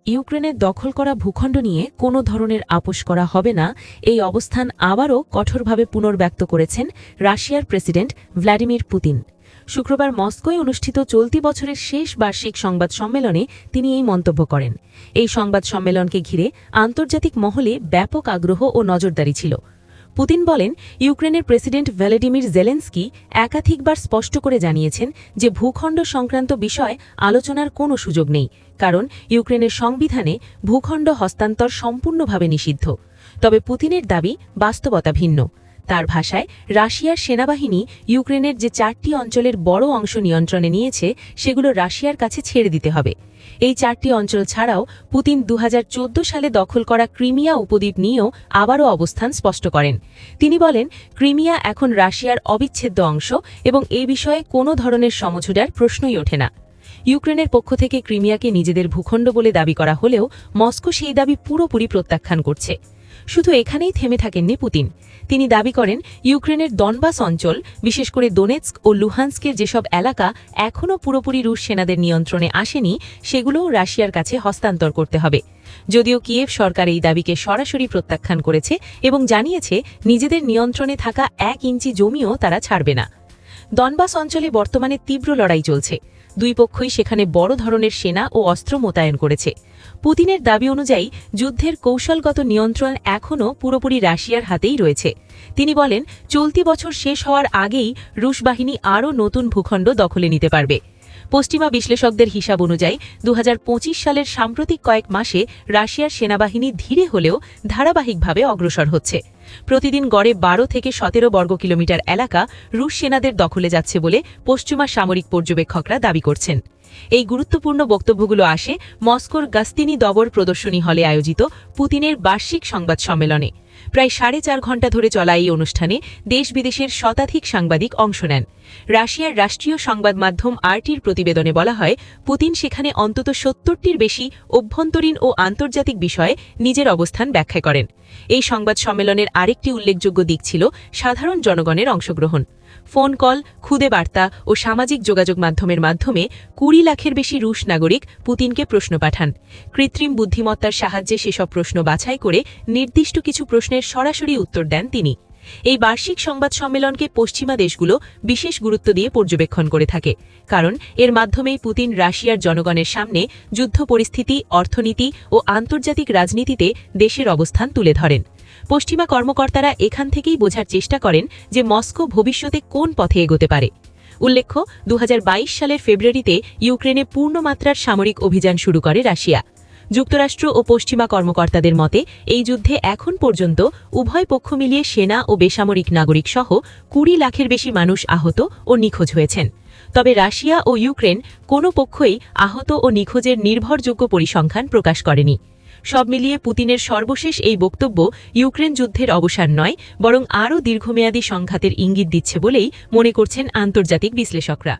ইউক্রেনের দখল করা ভূখণ্ড নিয়ে কোনো ধরনের আপোস করা হবে না, এই অবস্থান আবারও কঠোরভাবে পুনর্ব্যক্ত করেছেন রাশিয়ার প্রেসিডেন্ট ভ্লাদিমির পুতিন। শুক্রবার মস্কোয় অনুষ্ঠিত চলতি বছরের শেষ বার্ষিক সংবাদ সম্মেলনে তিনি এই মন্তব্য করেন। এই সংবাদ সম্মেলনকে ঘিরে আন্তর্জাতিক মহলে ব্যাপক আগ্রহ ও নজরদারি ছিল। পুতিন বলেন, ইউক্রেনের প্রেসিডেন্ট ভলোদিমির জেলেনস্কি একাধিকবার স্পষ্ট করে জানিয়েছেন যে ভূখণ্ড সংক্রান্ত বিষয় আলোচনার কোনো সুযোগ নেই, কারণ ইউক্রেনের সংবিধানে ভূখণ্ড হস্তান্তর সম্পূর্ণভাবে নিষিদ্ধ। তবে পুতিনের দাবি বাস্তবতা ভিন্ন। তার ভাষায়, রাশিয়ার সেনাবাহিনী ইউক্রেনের যে 4টি অঞ্চলের বড় অংশ নিয়ন্ত্রণে নিয়েছে সেগুলো রাশিয়ার কাছে ছেড়ে দিতে হবে। এই 4টি অঞ্চল ছাড়াও পুতিন 2014 সালে দখল করা ক্রিমিয়া উপদ্বীপ নিয়েও আবারও অবস্থান স্পষ্ট করেন। তিনি বলেন, ক্রিমিয়া এখন রাশিয়ার অবিচ্ছেদ্য অংশ এবং এ বিষয়ে কোনো ধরনের সমঝোতার প্রশ্নই ওঠে না। ইউক্রেনের পক্ষ থেকে ক্রিমিয়াকে নিজেদের ভূখণ্ড বলে দাবি করা হলেও মস্কো সেই দাবি পুরোপুরি প্রত্যাখ্যান করছে। শুধু এখানেই থেমে থাকেননি পুতিন। তিনি দাবি করেন, ইউক্রেনের দনবাস অঞ্চল, বিশেষ করে দোনেৎস্ক ও লুহান্স্কের যেসব এলাকা এখনও পুরোপুরি রুশ সেনাদের নিয়ন্ত্রণে আসেনি, সেগুলোও রাশিয়ার কাছে হস্তান্তর করতে হবে। যদিও কিয়েভ সরকার এই দাবিকে সরাসরি প্রত্যাখ্যান করেছে এবং জানিয়েছে নিজেদের নিয়ন্ত্রণে থাকা 1 ইঞ্চি জমিও তারা ছাড়বে না। দনবাস অঞ্চলে বর্তমানে তীব্র লড়াই চলছে। দুই পক্ষই সেখানে বড় ধরনের সেনা ও অস্ত্র মোতায়েন করেছে। পুতিনের দাবি অনুযায়ী যুদ্ধের কৌশলগত নিয়ন্ত্রণ এখনও পুরোপুরি রাশিয়ার হাতেই রয়েছে। তিনি বলেন, চলতি বছর শেষ হওয়ার আগেই রুশ বাহিনী আরও নতুন ভূখণ্ড দখলে নিতে পারবে। পশ্চিমা বিশ্লেষকদের হিসাব অনুযায়ী 2025 সালের সাম্প্রতিক কয়েক মাসে রাশিয়ার সেনাবাহিনী ধীরে হলেও ধারাবাহিকভাবে অগ্রসর হচ্ছে। প্রতিদিন গড়ে 12 থেকে 17 বর্গ কিলোমিটার এলাকা রুশ সেনাদের দখলে যাচ্ছে বলে পশ্চিমা সামরিক পর্যবেক্ষকরা দাবি করছেন। এই গুরুত্বপূর্ণ বক্তব্যগুলো আসে মস্কোর গাস্তিনি দবর প্রদর্শনী হলে আয়োজিত পুতিনের বার্ষিক সংবাদ সম্মেলনে। প্রায় 4.5 ঘণ্টা ধরে চলা এই অনুষ্ঠানে দেশ বিদেশের শতাধিক সাংবাদিক অংশ নেন। রাশিয়ার রাষ্ট্রীয় সংবাদ মাধ্যম আরটির প্রতিবেদনে বলা হয়, পুতিন সেখানে অন্তত 70টির বেশি অভ্যন্তরীণ ও আন্তর্জাতিক বিষয়ে নিজের অবস্থান ব্যাখ্যা করেন। এই সংবাদ সম্মেলনের আরেকটি উল্লেখযোগ্য দিক ছিল সাধারণ জনগণের অংশগ্রহণ। ফোন কল, খুদে বার্তা ও সামাজিক যোগাযোগ মাধ্যমের মাধ্যমে 20 লাখের বেশি রুশ নাগরিক পুতিনকে প্রশ্ন পাঠান। কৃত্রিম বুদ্ধিমত্তার সাহায্যে সেসব প্রশ্ন বাছাই করে নির্দিষ্ট কিছু প্রশ্নের সরাসরি উত্তর দেন তিনি। এই বার্ষিক সংবাদ সম্মেলনকে পশ্চিমা দেশগুলো বিশেষ গুরুত্ব দিয়ে পর্যবেক্ষণ করে থাকে, কারণ এর মাধ্যমেই পুতিন রাশিয়ার জনগণের সামনে যুদ্ধ পরিস্থিতি, অর্থনীতি ও আন্তর্জাতিক রাজনীতিতে দেশের অবস্থান তুলে ধরেন। পশ্চিমা কর্মকর্তারা এখান থেকেই বোঝার চেষ্টা করেন যে মস্কো ভবিষ্যতে কোন পথে এগোতে পারে। উল্লেখ্য, 2022 সালের ফেব্রুয়ারিতে ইউক্রেনে পূর্ণমাত্রার সামরিক অভিযান শুরু করে রাশিয়া। যুক্তরাষ্ট্র ও পশ্চিমা কর্মকর্তাদের মতে, এই যুদ্ধে এখন পর্যন্ত উভয় পক্ষ মিলিয়ে সেনা ও বেসামরিক নাগরিক সহ 20 লাখের বেশি মানুষ আহত ও নিখোঁজ হয়েছেন। তবে রাশিয়া ও ইউক্রেন কোনো পক্ষই আহত ও নিখোঁজের নির্ভরযোগ্য পরিসংখ্যান প্রকাশ করেনি। সব মিলিয়ে পুতিনের সর্বশেষ এই বক্তব্য ইউক্রেন যুদ্ধের অবসান নয়, বরং আরও দীর্ঘমেয়াদী সংঘাতের ইঙ্গিত দিচ্ছে বলেই মনে করছেন আন্তর্জাতিক বিশ্লেষকরা।